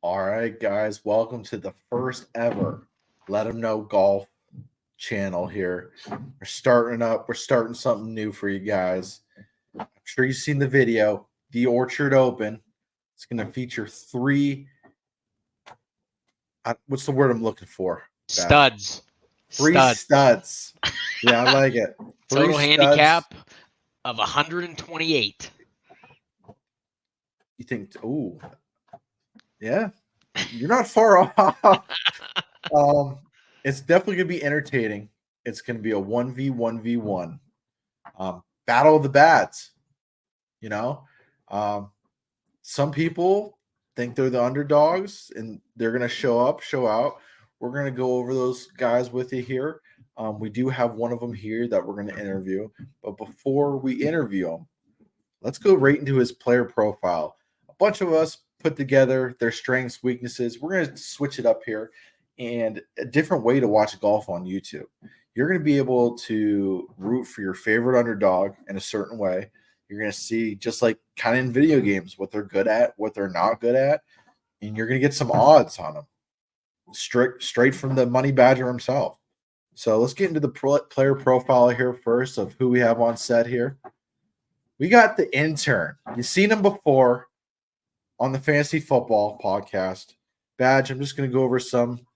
All right, guys, welcome to the first ever Let 'em Know Golf channel here. We're starting up, we're starting something new for you guys. I'm sure you've seen the video, the Orchard Open. It's going to feature what's the word I'm looking for? Badge. Studs. Three Studs. studs. Yeah, I like it. Three Total studs. handicap of 128. You think, ooh, yeah, you're not far off. Um, it's definitely gonna be entertaining. It's gonna be a 1v1v1 battle of the bats. You know, um, some people think they're the underdogs and they're gonna show up, show out. We're gonna go over those guys with you here. We do have one of them here that we're gonna interview, but before we interview him, let's go right into his player profile. A bunch of us put together their strengths, weaknesses. We're going to switch it up here and a different way to watch golf on YouTube. You're going to be able to root for your favorite underdog in a certain way. You're going to see, just like kind of in video games, what they're good at, what they're not good at, and you're going to get some odds on them straight from the money badger himself. So let's get into the player profile here first of who we have on set here. We got the intern. You've seen him before on the Fantasy Football podcast. Badge, I'm just going to go over some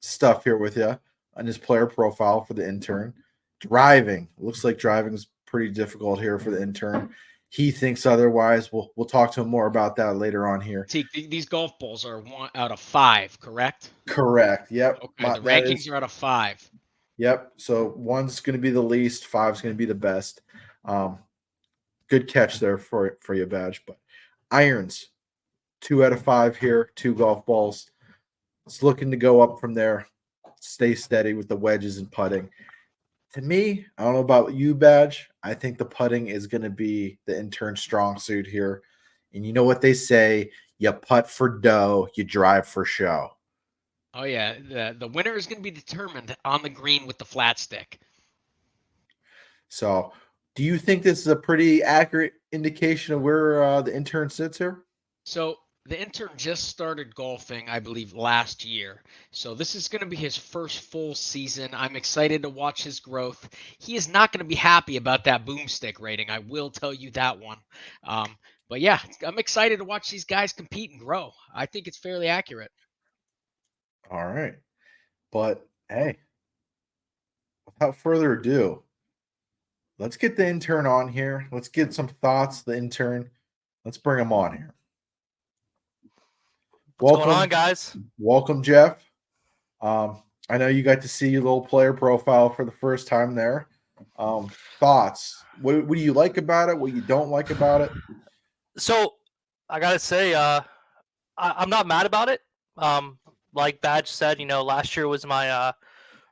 stuff here with you on his player profile for the intern. Driving. Looks like driving is pretty difficult here for the intern. He thinks otherwise. We'll talk to him more about that later on here. See, these golf balls are 1 out of 5, correct? Correct. Yep. Okay, the rankings are out of 5. Yep. So 1's going to be the least, 5's going to be the best. Good catch there for you, Badge. But irons, 2 out of 5 here, 2 golf balls. It's looking to go up from there. Stay steady with the wedges and putting. To me, I don't know about you, Badge. I think the putting is going to be the intern strong suit here. And you know what they say: you putt for dough, you drive for show. Oh yeah, the winner is going to be determined on the green with the flat stick. So, do you think this is a pretty accurate indication of where the intern sits here? So the intern just started golfing, I believe, last year. So this is going to be his first full season. I'm excited to watch his growth. He is not going to be happy about that boomstick rating. I will tell you that one. But yeah, I'm excited to watch these guys compete and grow. I think it's fairly accurate. All right. But hey, without further ado, let's get the intern on here. Let's get some thoughts. The intern. Let's bring him on here. What's going on, guys? Welcome, Jeff. I know you got to see your little player profile for the first time there. Thoughts? What do you like about it? What you don't like about it? So I gotta say, I'm not mad about it. Like Badge said, last year was my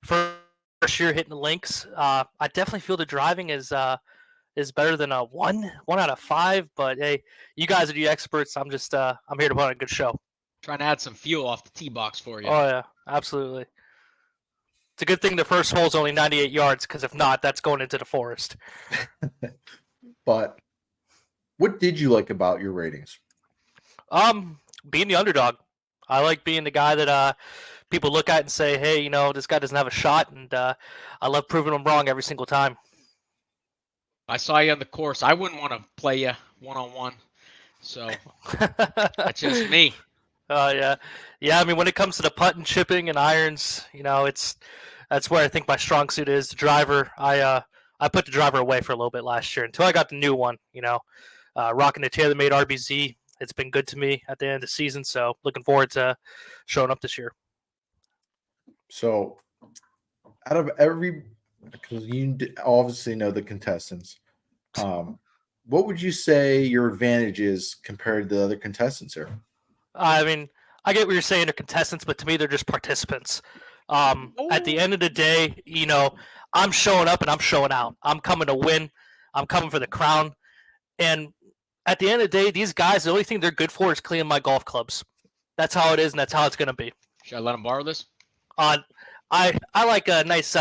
first year hitting the links. I definitely feel the driving is better than a one out of 5. But hey, you guys are the experts. I'm just I'm here to put on a good show. Trying to add some fuel off the tee box for you. Oh yeah, absolutely. It's a good thing the first hole is only 98 yards, because if not, that's going into the forest. But what did you like about your ratings? Being the underdog. I like being the guy that people look at and say, hey, this guy doesn't have a shot, and I love proving them wrong every single time. I saw you on the course. I wouldn't want to play you one-on-one. So that's just me. Yeah. I mean, when it comes to the putt and chipping and irons, that's where I think my strong suit is. The driver, I put the driver away for a little bit last year until I got the new one. Rocking the TaylorMade RBZ. It's been good to me at the end of the season, so looking forward to showing up this year. So, out of because you obviously know the contestants, what would you say your advantage is compared to the other contestants here? I mean, I get what you're saying, they're contestants, but to me, they're just participants. At the end of the day, I'm showing up and I'm showing out. I'm coming to win. I'm coming for the crown. And at the end of the day, these guys, the only thing they're good for is cleaning my golf clubs. That's how it is, and that's how it's going to be. Should I let them borrow this? I like a nice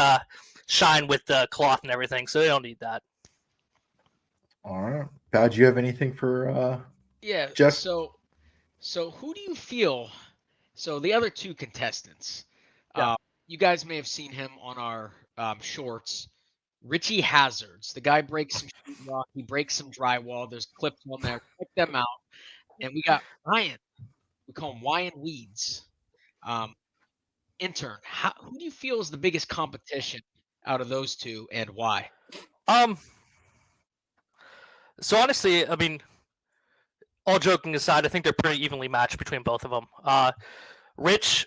shine with the cloth and everything, so they don't need that. All right. Pat, do you have anything for yeah, Jeff? So So who do you feel? So the other two contestants, Yeah. you guys may have seen him on our shorts. Richie Hazards, the guy breaks some sheetrock, he breaks some drywall. There's clips on there. Check them out. And we got Ryan. We call him Ryan Weeds. Um, intern. Who do you feel is the biggest competition out of those two, and why? Um. So honestly, I mean, all joking aside, I think they're pretty evenly matched between both of them. Rich,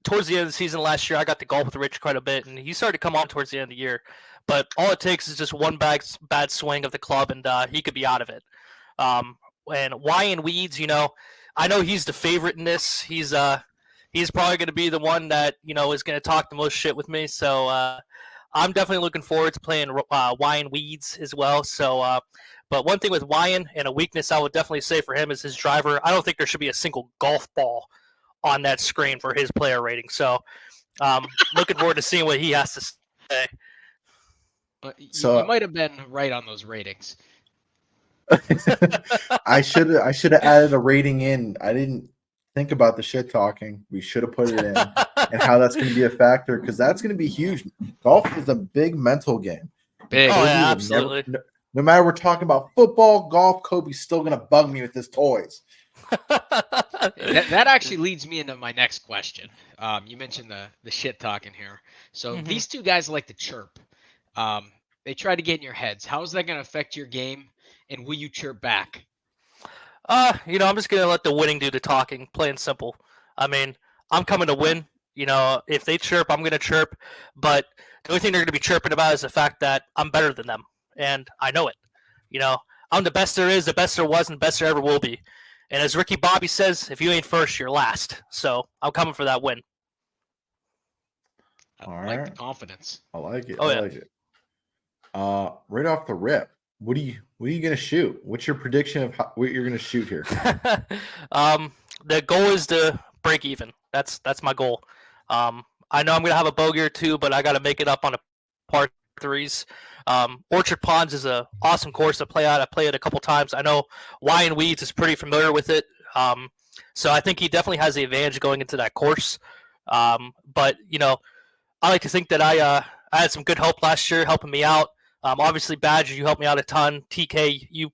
towards the end of the season last year, I got to golf with Rich quite a bit, and he started to come on towards the end of the year. But all it takes is just one bad swing of the club, and he could be out of it. And Ryan Weeds, I know he's the favorite in this. He's probably going to be the one that is going to talk the most shit with me. So I'm definitely looking forward to playing Ryan Weeds as well. So, but one thing with Ryan and a weakness I would definitely say for him is his driver. I don't think there should be a single golf ball on that screen for his player rating. So, looking forward to seeing what he has to say. You might have been right on those ratings. I should have added a rating in. I didn't think about the shit talking. We should have put it in, and how that's going to be a factor, because that's going to be huge. Golf is a big mental game. Big. Oh yeah, absolutely. No matter we're talking about football, golf, Kobe's still going to bug me with his toys. That actually leads me into my next question. You mentioned the shit talking here. So these two guys like to chirp. They try to get in your heads. How is that going to affect your game? And will you chirp back? I'm just gonna let the winning do the talking, plain simple. I mean, I'm coming to win. If they chirp, I'm gonna chirp. But the only thing they're gonna be chirping about is the fact that I'm better than them, and I know it. I'm the best there is, the best there was, and the best there ever will be. And as Ricky Bobby says, if you ain't first, you're last. So I'm coming for that win. I like the confidence. I like it. Oh, I yeah. like it. Right off the rip, what are you gonna shoot? What's your prediction of what you're gonna shoot here? The goal is to break even. That's my goal. I know I'm gonna have a bogey or two, but I got to make it up on a par threes. Orchard Ponds is an awesome course to play at. I played it a couple times. I know Ryan Weeds is pretty familiar with it, so I think he definitely has the advantage going into that course. But I like to think that I had some good help last year helping me out. Obviously, Badger, you helped me out a ton. TK, you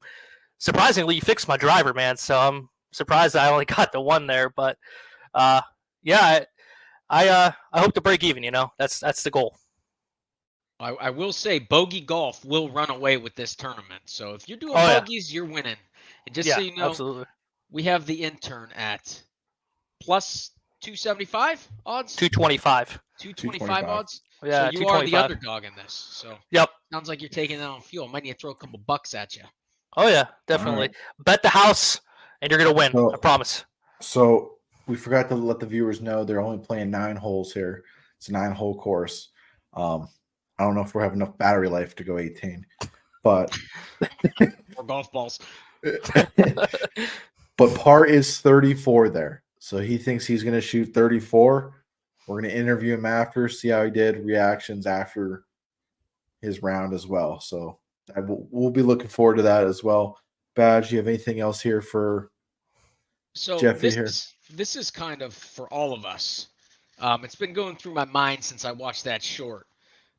fixed my driver, man. So I'm surprised I only got the one there. But yeah, I hope to break even. That's the goal. I will say, bogey golf will run away with this tournament. So if you're doing bogeys, you're winning. And just so you know, absolutely. We have the intern at plus 275 odds. 225. 225 odds. Yeah, so you are the underdog in this. So yep. Sounds like you're taking that on fuel. Might need to throw a couple bucks at you. Oh yeah, definitely. Right. Bet the house, and you're gonna win. I promise. So we forgot to let the viewers know they're only playing 9 holes here. It's a 9-hole course. I don't know if we'll have enough battery life to go 18, but or golf balls. But par is 34 there, so he thinks he's going to shoot 34. We're going to interview him after, see how he did, reactions after his round as well. So we'll be looking forward to that as well. Badge, you have anything else here for Jeffy here? This is kind of for all of us. It's been going through my mind since I watched that short.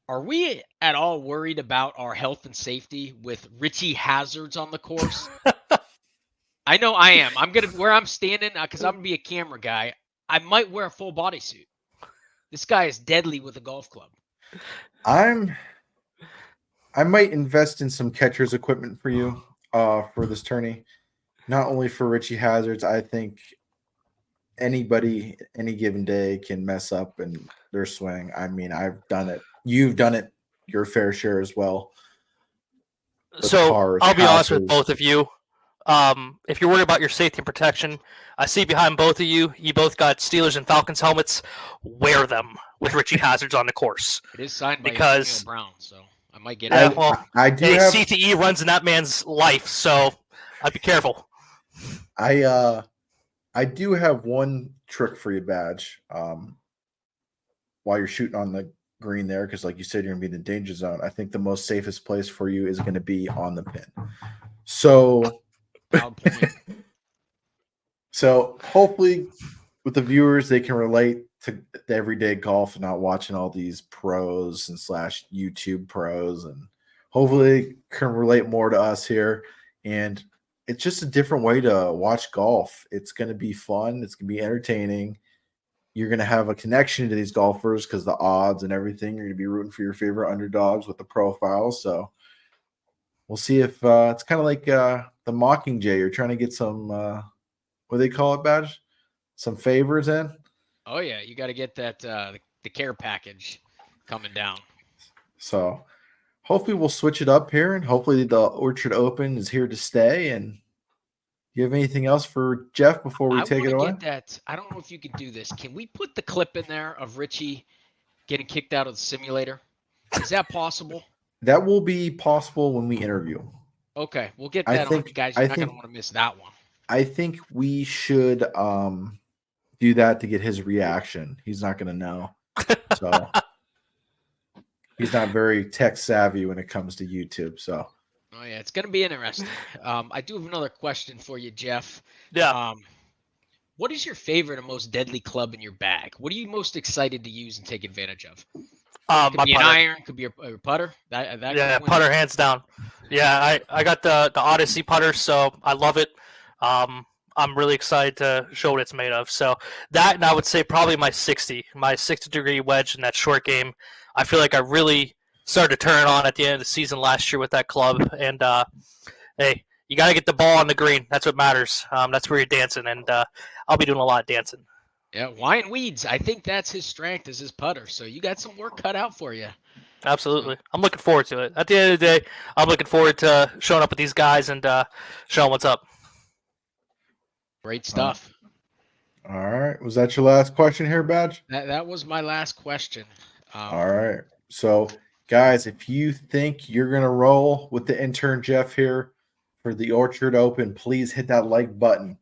Are we at all worried about our health and safety with Richie Hazards on the course? I know I am. Where I'm standing, because I'm going to be a camera guy, I might wear a full bodysuit. This guy is deadly with a golf club. I might invest in some catcher's equipment for you for this tourney. Not only for Richie Hazards, I think anybody any given day can mess up in their swing. I mean, I've done it. You've done it your fair share as well. So I'll be honest with both of you. If you're worried about your safety and protection, I see behind both of you, you both got Steelers and Falcons helmets. Wear them with Richie Hazards on the course. It is signed by Antonio Brown, so I might get it. I do have CTE runs in that man's life, so I'd be careful. I do have one trick for you, Badge. While you're shooting on the green there, because like you said, you're gonna be in the danger zone. I think the most safest place for you is going to be on the pin. So So hopefully with the viewers, they can relate to the everyday golf and not watching all these pros and slash YouTube pros, and hopefully they can relate more to us here. And it's just a different way to watch golf. It's going to be fun. It's going to be entertaining. You're going to have a connection to these golfers because the odds and everything. You're going to be rooting for your favorite underdogs with the profiles. So we'll see if it's kind of like the Mockingjay. You're trying to get some, what do they call it, Badge? Some favors in. Oh yeah, you got to get that the care package coming down. So hopefully we'll switch it up here, and hopefully the Orchard Open is here to stay. And you have anything else for Jeff before we take it away? Get that. I don't know if you could do this. Can we put the clip in there of Richie getting kicked out of the simulator? Is that possible? That will be possible when we interview. Okay, we'll get that on, guys. You're not going to want to miss that one. I think we should do that to get his reaction. He's not going to know. So he's not very tech savvy when it comes to YouTube. So oh yeah, it's going to be interesting. I do have another question for you, Jeff. Yeah. What is your favorite and most deadly club in your bag? What are you most excited to use and take advantage of? Could be an iron, could be a putter. That putter, hands down. Yeah, I got the Odyssey putter, so I love it. I'm really excited to show what it's made of. So that, and I would say probably my 60-degree wedge in that short game. I feel like I really started to turn it on at the end of the season last year with that club. And hey, you got to get the ball on the green. That's what matters. That's where you're dancing, and I'll be doing a lot of dancing. Yeah, Wine Weeds. I think that's his strength, is his putter. So you got some work cut out for you. Absolutely. I'm looking forward to it. At the end of the day, I'm looking forward to showing up with these guys and showing what's up. Great stuff. All right. Was that your last question here, Badge? That was my last question. All right. So, guys, if you think you're going to roll with the intern Jeff here for the Orchard Open, please hit that like button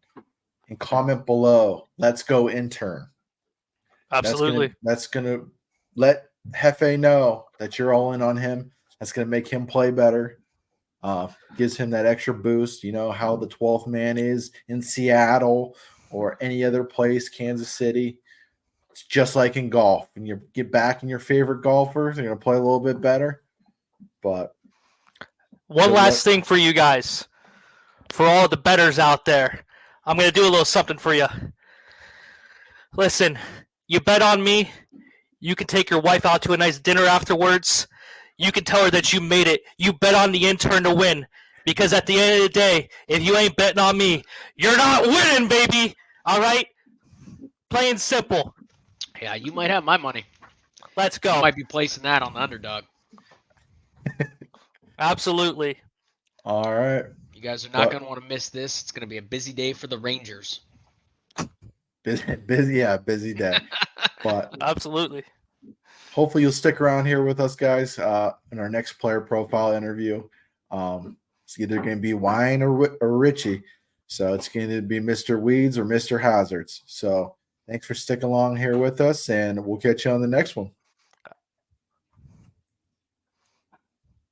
and comment below. Let's go, intern. Absolutely. That's going to let Hefe know that you're all in on him. That's going to make him play better. Gives him that extra boost. You know how the 12th man is in Seattle or any other place, Kansas City. It's just like in golf. When you get back in your favorite golfers, they're going to play a little bit better. But one last thing for you guys, for all the bettors out there, I'm going to do a little something for you. Listen, you bet on me, you can take your wife out to a nice dinner afterwards. You can tell her that you made it. You bet on the intern to win. Because at the end of the day, if you ain't betting on me, you're not winning, baby. All right? Plain and simple. Yeah, you might have my money. Let's go. You might be placing that on the underdog. Absolutely. All right. You guys are not going to want to miss this. It's going to be a busy day for the Rangers. Busy day. But absolutely. Hopefully you'll stick around here with us, guys, in our next player profile interview. It's either going to be Wine or Richie. So it's going to be Mr. Weeds or Mr. Hazards. So thanks for sticking along here with us, and we'll catch you on the next one.